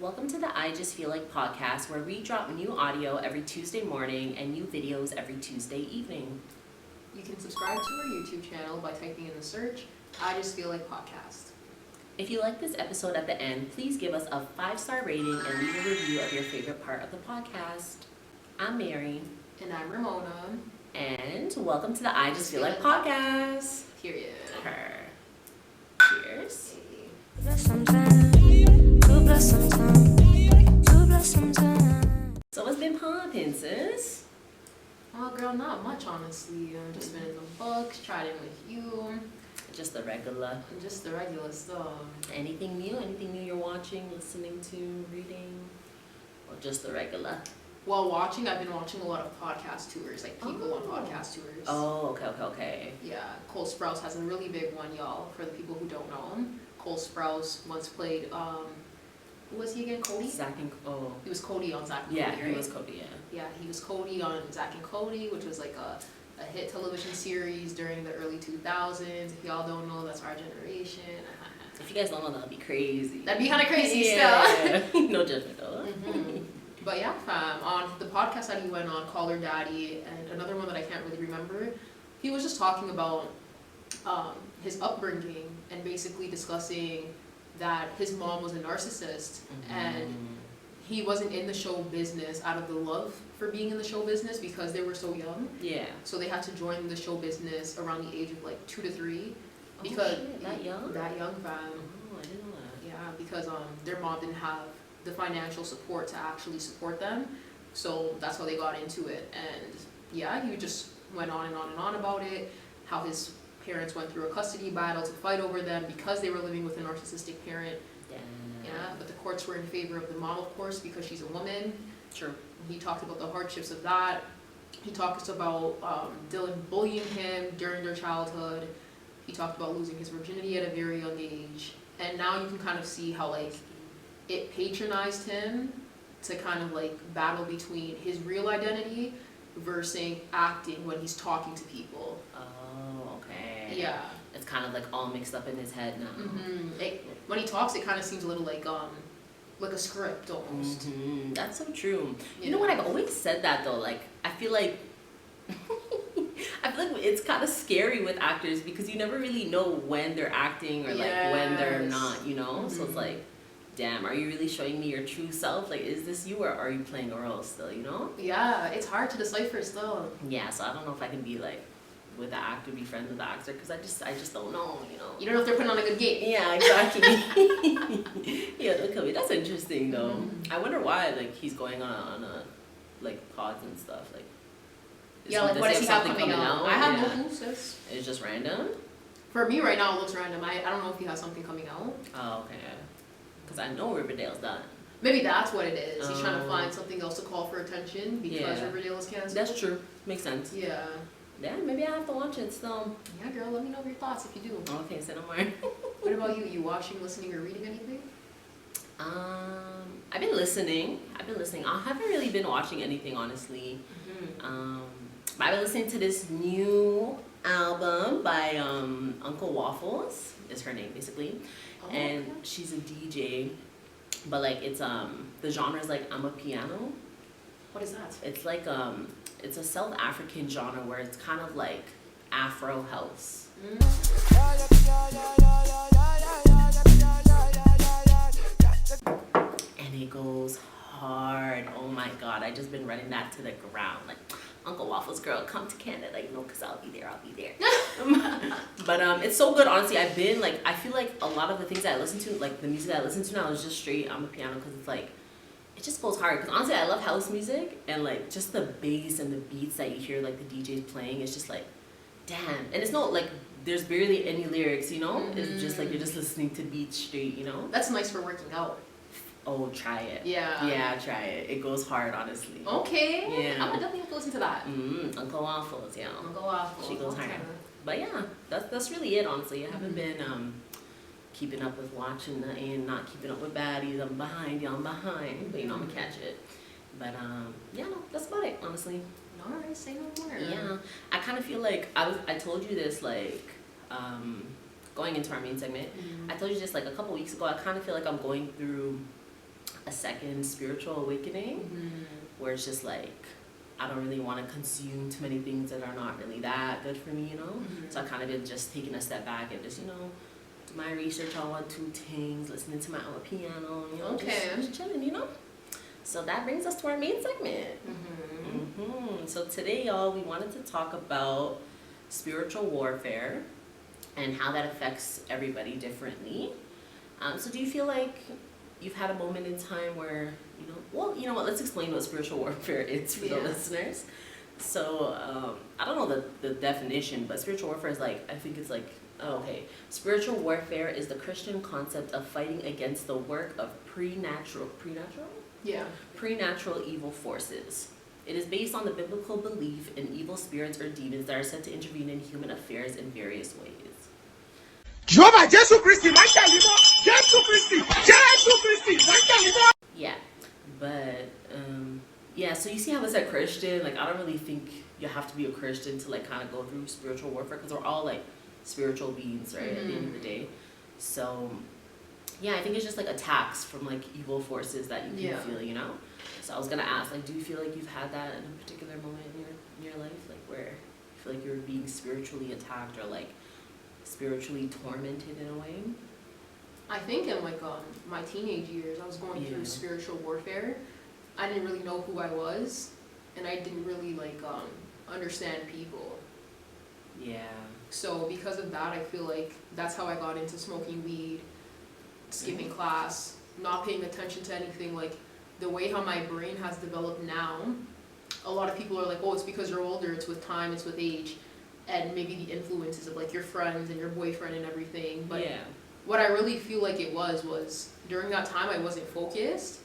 Welcome to the I Just Feel Like podcast, where we drop new audio every Tuesday morning and new videos every Tuesday evening. You can subscribe to our YouTube channel by typing in the search, I Just Feel Like Podcast. If you like this episode at the end, please give us a 5-star rating and leave a review of your favorite part of the podcast. I'm Mary. And I'm Ramona. And welcome to the I Just Feel Like podcast. Period. Cheers. So what's been poppin', sis? Well, girl, not much, honestly. I've just been in the books, chatting with you. Just the regular. Just the regular stuff. Anything new? Anything new you're watching, listening to, reading? Or just the regular? While watching, I've been watching a lot of podcast tours, like people on podcast tours. Oh, okay. Yeah, Cole Sprouse has a really big one, y'all, for the people who don't know him. Cole Sprouse once played, who was he again, Cody? He was Cody on Zack and Cody, right? He was Cody, yeah. Yeah, he was Cody on Zack and Cody, which was like a hit television series during the early 2000s. If y'all don't know, that's our generation. If you guys don't know, that'd be crazy. That'd be kind of crazy still. No judgment though. Mm-hmm. But yeah, on the podcast that he went on, Call Her Daddy, and another one that I can't really remember, he was just talking about his upbringing and basically discussing that his mom was a narcissist, and he wasn't in the show business out of the love for being in the show business because they were so young. Yeah. So they had to join the show business around the age of like 2 to 3. Because that young? That young, fam. Oh, I didn't know that. Yeah, because their mom didn't have the financial support to actually support them. So that's how they got into it. And yeah, he just went on and on and on about it, how his parents went through a custody battle to fight over them because they were living with a narcissistic parent. Yeah, but the courts were in favor of the mom, of course, because she's a woman. Sure. He talked about the hardships of that. He talks about Dylan bullying him during their childhood. He talked about losing his virginity at a very young age. And now you can kind of see how, like, it patronized him to kind of, like, battle between his real identity versus acting when he's talking to people. Oh, okay. Yeah. It's kind of, like, all mixed up in his head now. Mm-hmm. When he talks, it kind of seems a little like a script almost. Mm-hmm. That's so true. You know what? I've always said that, though. Like, I feel like it's kind of scary with actors because you never really know when they're acting or like when they're not, you know? Mm-hmm. So it's like, damn, are you really showing me your true self? Like, is this you or are you playing a role still, you know? Yeah, it's hard to decipher still. Yeah, so I don't know if I can be like with the actor, be friends with the actor, because I just don't know, you know? You don't know if they're putting on a good game. Yeah, exactly. Yeah, that could be. That's interesting though. Mm-hmm. I wonder why like he's going on a like pods and stuff like. Yeah, like what does he have coming out? I have no clue, sis. It's just random? For me right now it looks random. I don't know if he has something coming out. Oh, okay. Because I know Riverdale's done. Maybe that's what it is. He's trying to find something else to call for attention because Riverdale is canceled. That's true. Makes sense. Yeah. Yeah, maybe I have to watch it still. Yeah, girl, let me know your thoughts if you do. Okay, say no more. What about you? You watching, listening, or reading anything? I've been listening. I haven't really been watching anything, honestly. Mm-hmm. But I've been listening to this new album by Uncle Waffles, is her name, basically. Oh, and she's a DJ. But, like, it's, the genre is, like, amapiano. What is that? It's, like, it's a South African genre where it's kind of like Afro house. And it goes hard. Oh my God, I just been running that to the ground. Like, Uncle Waffles, girl, come to Canada, you know, because I'll be there. But it's so good, honestly. I feel like a lot of the things that I listen to, like the music that I listen to now is just straight amapiano because it's like, it just goes hard, because honestly I love house music, and like just the bass and the beats that you hear like the DJs playing, it's just like, damn. And it's not like there's barely any lyrics, you know? Mm-hmm. It's just like you're just listening to beats straight, you know? That's nice for working out. Oh, try it. Yeah. Yeah, try it. It goes hard, honestly. Okay. Yeah. I'm gonna definitely have to listen to that. Uncle Waffles, yeah. Uncle Waffles. She goes hard. But yeah, that's really it, honestly. I haven't been keeping up with watching and not keeping up with baddies. I'm behind, but you know, I'm gonna catch it. But yeah, no, that's about it, honestly. Alright, say no more. Yeah, I kind of feel like I told you this like going into our main segment. I told you this like a couple weeks ago. I kind of feel like I'm going through a second spiritual awakening, where it's just like, I don't really want to consume too many things that are not really that good for me, you know? So I kind of been just taking a step back and just, you know, do my research on one, two things, listening to my own piano, you know, just chilling, you know? So that brings us to our main segment. So today, y'all, we wanted to talk about spiritual warfare and how that affects everybody differently. So do you feel like you've had a moment in time where, you know, well, you know what, let's explain what spiritual warfare is for the listeners. So I don't know the definition, but spiritual warfare is like, I think it's like, spiritual warfare is the Christian concept of fighting against the work of preternatural evil forces. It is based on the biblical belief in evil spirits or demons that are said to intervene in human affairs in various ways. Jehovah Jesus Christ, my Jesus Christ, my Yeah, but so you see how it's a Christian, like I don't really think you have to be a Christian to like kind of go through spiritual warfare, because we're all like spiritual beings, right, at the end of the day. So yeah, I think it's just like attacks from like evil forces that you can feel, you know? So I was gonna ask, like, do you feel like you've had that in a particular moment in your life, like where you feel like you're being spiritually attacked or like spiritually tormented in a way? I think in like my teenage years, I was going through spiritual warfare. I didn't really know who I was, and I didn't really like understand people. Yeah. So because of that, I feel like that's how I got into smoking weed, skipping class, not paying attention to anything. Like the way how my brain has developed now, a lot of people are like, oh, it's because you're older, it's with time, it's with age, and maybe the influences of like your friends and your boyfriend and everything. But what I really feel like it was during that time I wasn't focused.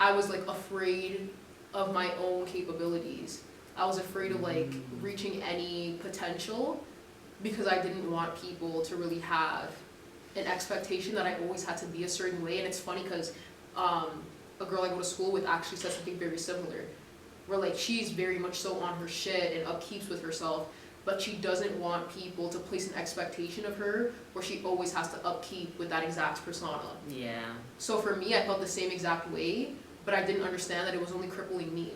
I was like afraid of my own capabilities. I was afraid of like reaching any potential, because I didn't want people to really have an expectation that I always had to be a certain way. And it's funny because a girl I go to school with actually said something very similar, where like she's very much so on her shit and upkeeps with herself, but she doesn't want people to place an expectation of her where she always has to upkeep with that exact persona. Yeah. So for me, I felt the same exact way, but I didn't understand that it was only crippling me.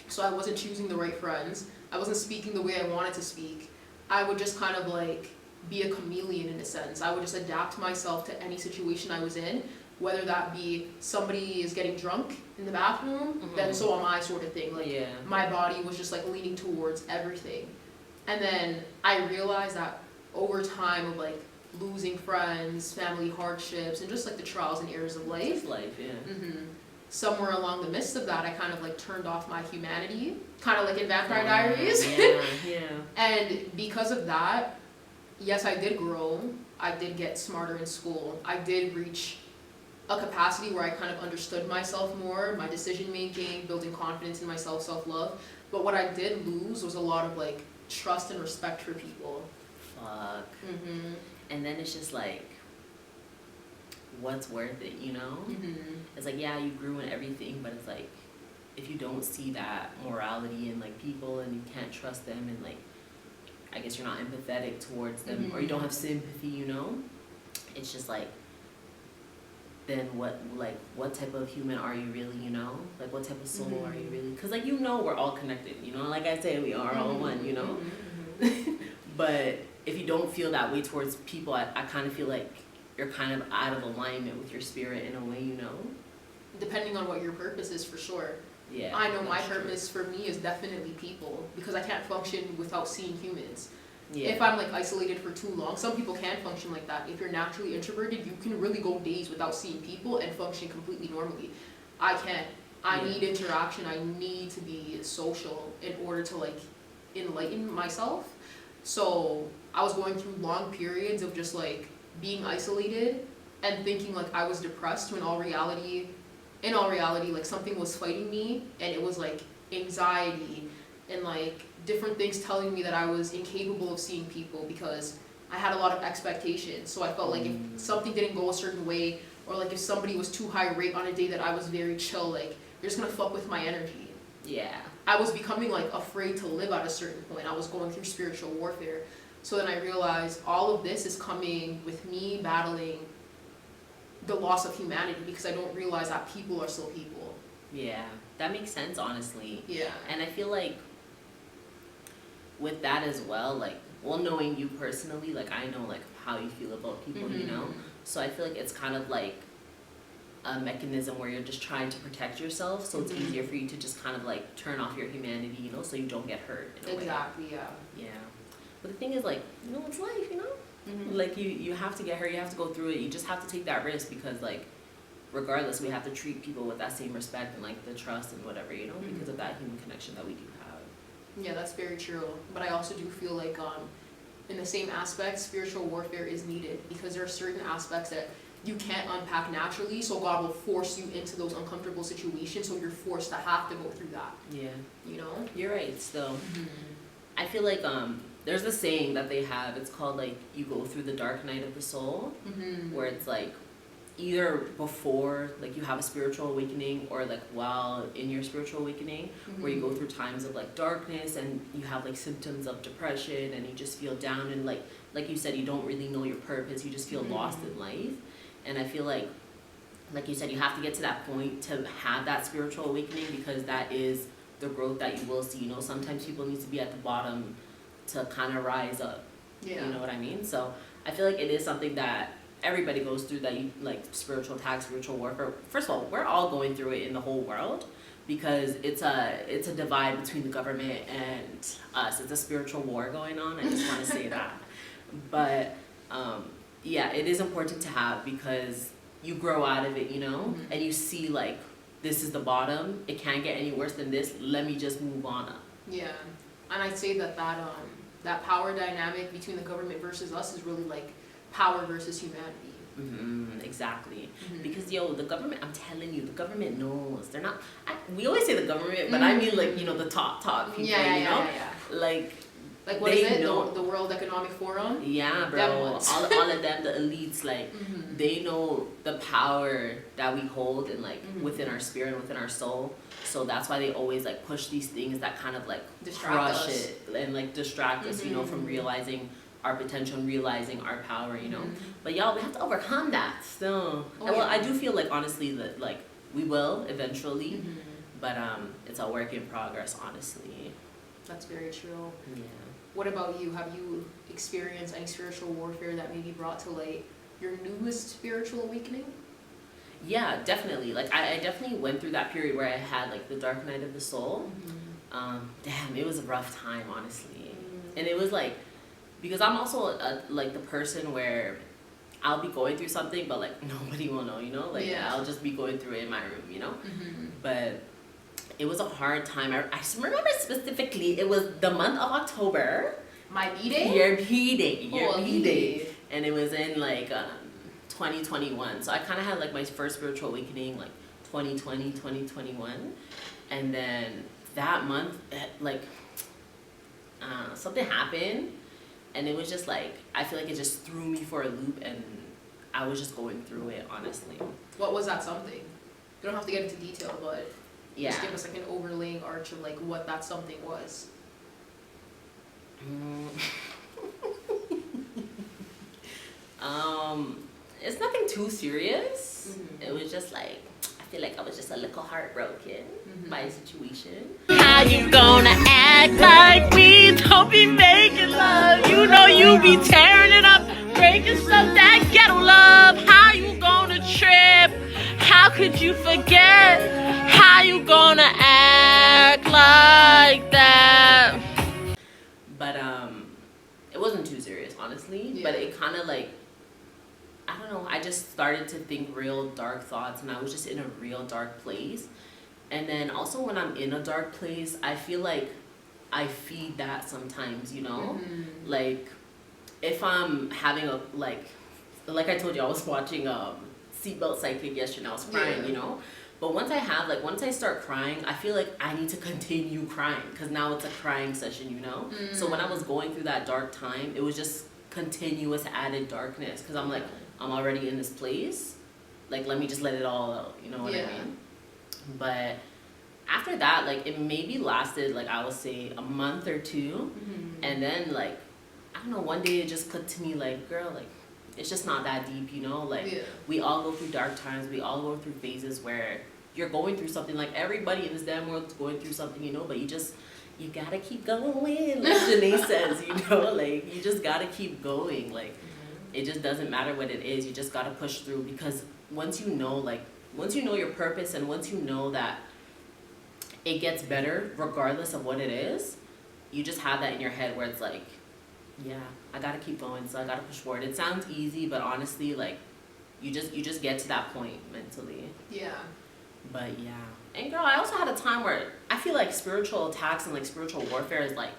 So I wasn't choosing the right friends. I wasn't speaking the way I wanted to speak. I would just kind of like be a chameleon in a sense. I would just adapt myself to any situation I was in, whether that be somebody is getting drunk in the bathroom, then so am I, sort of thing. Like my body was just like leaning towards everything. And then I realized that over time of like losing friends, family hardships, and just like the trials and errors of life. Just life, Somewhere along the midst of that, I kind of like turned off my humanity, kind of like in Vampire Diaries. And because of that, yes, I did grow. I did get smarter in school. I did reach a capacity where I kind of understood myself more, my decision making, building confidence in myself, self-love. But what I did lose was a lot of like trust and respect for people. Fuck. And then it's just like, what's worth it, you know? It's like, yeah, you grew in everything, but it's like, if you don't see that morality in like people and you can't trust them, and like, I guess you're not empathetic towards them, or you don't have sympathy, you know? It's just like, then what type of human are you really, you know? Like, what type of soul are you really? Because like, you know, we're all connected, you know? Like I say, we are all one, you know? But if you don't feel that way towards people, I kind of feel like you're kind of out of alignment with your spirit in a way, you know? Depending on what your purpose is, for sure. Yeah. I know my purpose for me is definitely people, because I can't function without seeing humans. If I'm like isolated for too long, some people can function like that. If you're naturally introverted, you can really go days without seeing people and function completely normally. I can't. I need interaction. I need to be social in order to like enlighten myself. So I was going through long periods of just like being isolated and thinking like I was depressed, when in all reality like something was fighting me, and it was like anxiety and like different things telling me that I was incapable of seeing people, because I had a lot of expectations. So I felt like if something didn't go a certain way, or like if somebody was too high rate on a day that I was very chill, like they're just gonna fuck with my energy. I was becoming like afraid to live at a certain point. I was going through spiritual warfare. So then I realized all of this is coming with me battling the loss of humanity because I don't realize that people are still people. Yeah, that makes sense, honestly. Yeah. And I feel like with that as well, like, well, knowing you personally, like, I know, like, how you feel about people, you know? So I feel like it's kind of like a mechanism where you're just trying to protect yourself, so it's easier for you to just kind of, like, turn off your humanity, you know, so you don't get hurt in a way. Exactly, yeah. Yeah. But the thing is, like, you know, it's life, you know? Like, you have to get hurt, you have to go through it, you just have to take that risk because, like, regardless, we have to treat people with that same respect and, like, the trust and whatever, you know, because of that human connection that we do have. Yeah, that's very true. But I also do feel like, in the same aspect, spiritual warfare is needed because there are certain aspects that you can't unpack naturally, so God will force you into those uncomfortable situations, so you're forced to have to go through that. Yeah. You know? You're right, still. I feel like, there's a saying that they have, it's called, like, you go through the dark night of the soul, where it's, like, either before, like, you have a spiritual awakening or, like, while in your spiritual awakening, where you go through times of, like, darkness and you have, like, symptoms of depression and you just feel down and, like you said, you don't really know your purpose, you just feel lost in life. And I feel like you said, you have to get to that point to have that spiritual awakening because that is the growth that you will see. You know, sometimes people need to be at the bottom to kind of rise up. Yeah. You know what I mean? So I feel like it is something that everybody goes through, that you, like, spiritual attacks, spiritual warfare. First of all, we're all going through it in the whole world because it's a divide between the government and us. It's a spiritual war going on. I just want to say that. But yeah, it is important to have because you grow out of it, you know, and you see, like, this is the bottom. It can't get any worse than this. Let me just move on up. Yeah. And I'd say that power dynamic between the government versus us is really like power versus humanity. Exactly. Because, the government, I'm telling you, the government knows. They're not, we always say the government, but I mean, like, you know, the top people, you know? Like what is it? The World Economic Forum? Yeah, bro. All of them, the elites, like, they know the power that we hold and, like, within our spirit and within our soul. So that's why they always, like, push these things that kind of, like, crush it and, like, distract us, you know, from realizing our potential and realizing our power, you know. But y'all, we have to overcome that still. I do feel like, honestly, that, like, we will eventually, but it's a work in progress, honestly. That's very true. Yeah. What about you? Have you experienced any spiritual warfare that maybe brought to light your newest spiritual awakening? Yeah, definitely. Like, I definitely went through that period where I had, like, the dark night of the soul. Damn, it was a rough time, honestly. And it was, like, because I'm also, like, the person where I'll be going through something, but, like, nobody will know, you know? Like, I'll just be going through it in my room, you know? But it was a hard time. I remember specifically, it was the month of October. My B-Day? Your B-Day. And it was in, like, 2021. So I kind of had, like, my first spiritual awakening, like, 2020, 2021. And then that month, like, something happened. And it was just, like, I feel like it just threw me for a loop. And I was just going through it, honestly. What was that something? You don't have to get into detail, but just give us, like, an overlaying arch of, like, what that something was. It's nothing too serious. It was just, like, I feel like I was just a little heartbroken by a situation. How you gonna act like we don't be making love? You know you be tearing it up, breaking stuff that ghetto love. How you gonna trip? How could you forget? How you gonna act like that? But it wasn't too serious, honestly. But it kind of, like, I don't know, I just started to think real dark thoughts and I was just in a real dark place. And then also when I'm in a dark place, I feel like I feed that sometimes, you know? Like, if I'm having a, like I told you, I was watching Seatbelt Psychic yesterday, I was crying, you know? But once I start crying, I feel like I need to continue crying because now it's a crying session, you know? So when I was going through that dark time, it was just continuous added darkness because I'm like, I'm already in this place, like, let me just let it all out, you know what I mean? But after that, like, it maybe lasted, like, I would say a month or two, and then, like, I don't know, one day it just clicked to me, like, girl, like, it's just not that deep, you know? Like, Yeah. we all go through dark times. We all go through phases where you're going through something. Like, everybody in this damn world is going through something, you know? But you gotta keep going, like Janae says, you know? Like, you just gotta keep going. Like, it just doesn't matter what it is. You just gotta push through, because once you know your purpose, and once you know that it gets better regardless of what it is, you just have that in your head where it's like, yeah, I gotta keep going, so I gotta push forward. It sounds easy, but honestly, like, you just get to that point mentally. Yeah. But yeah. And girl, I also had a time where I feel like spiritual attacks and like spiritual warfare is like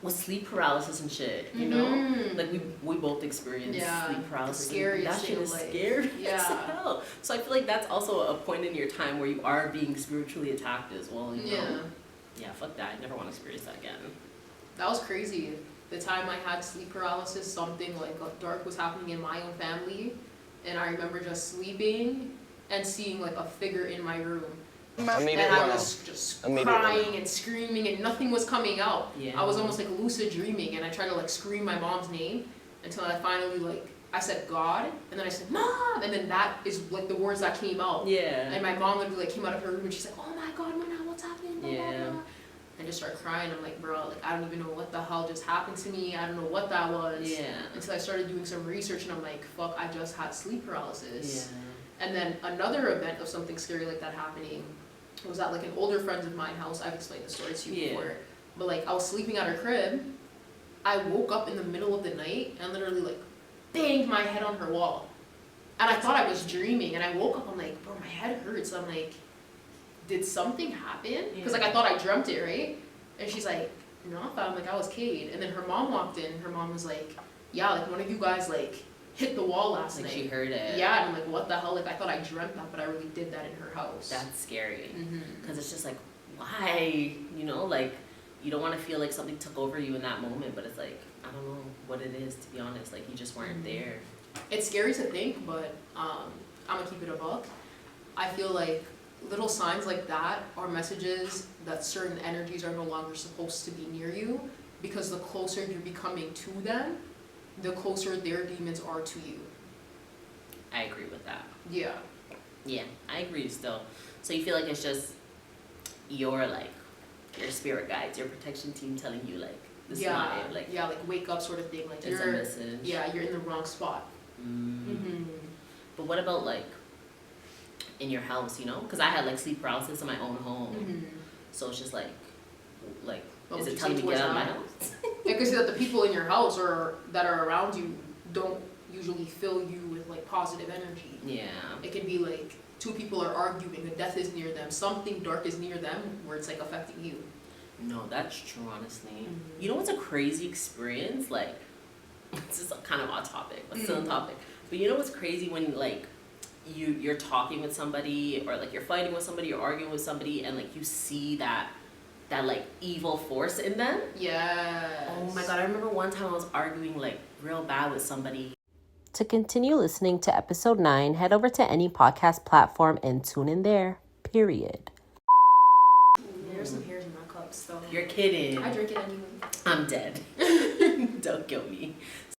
with sleep paralysis and shit, you know? Like we both experienced sleep paralysis. The scariest that shit thing is of life. scary Yeah. as hell. So I feel like that's also a point in your time where you are being spiritually attacked as well, you know? Yeah, fuck that. I never want to experience that again. That was crazy. The time I had sleep paralysis, something like dark was happening in my own family, and I remember just sleeping and seeing like a figure in my room. And I was just crying and screaming, and nothing was coming out. Yeah. I was almost like lucid dreaming, and I tried to like scream my mom's name until I finally like, I said God, and then I said Mom, and then that is like the words that came out. Yeah. And my mom literally like came out of her room and she's like, oh my God, Mona, what's happening? Blah, Yeah. blah, blah. And just started crying. I'm like, bro, like I don't even know what the hell just happened to me. I don't know what that was. Yeah. Until I started doing some research, and I'm like, fuck, I just had sleep paralysis. Yeah. And then another event of something scary like that happening was at like an older friend of mine house. I've explained the story to you before. But like I was sleeping at her crib. I woke up in the middle of the night and literally like banged my head on her wall. And I thought I was dreaming, and I woke up, I'm like, bro, my head hurts. I'm like, did something happen? Because like I thought I dreamt it, right? And she's like, no, I thought like I was Cade. And then her mom walked in. Her mom was like, yeah, like one of you guys like hit the wall last night. Like she heard it. Yeah, and I'm like, what the hell? Like I thought I dreamt that, but I really did that in her house. That's scary. Because it's just like, why? You know, like, you don't want to feel like something took over you in that moment, but it's like, I don't know what it is, to be honest. Like, you just weren't there. It's scary to think, but I'm gonna keep it a buck. I feel like little signs like that are messages that certain energies are no longer supposed to be near you, because the closer you're becoming to them, the closer their demons are to you. I agree with that. Yeah. Yeah, I agree still. So you feel like it's just your spirit guides, your protection team telling you like, this is not it. Like, yeah, like wake up sort of thing. Like it's a message. Yeah, you're in the wrong spot. But what about like in your house, you know? Because I had like sleep paralysis in my own home. So it's just like is it telling me to get out of my house? I can see that the people in your house or that are around you don't usually fill you with like positive energy. Yeah. It can be like two people are arguing, a death is near them, something dark is near them where it's like affecting you. No, that's true, honestly. You know what's a crazy experience? Like, this is kind of off topic, but still on topic. But you know what's crazy when like you're talking with somebody, or like you're fighting with somebody, or arguing with somebody, and like you see that like evil force in them? Yes. Oh my God, I remember one time I was arguing like real bad with somebody. To continue listening to episode 9, head over to any podcast platform and tune in there, period. There's some hairs in my cups, though. You're kidding. I drink it anyway. I'm dead. Don't kill me.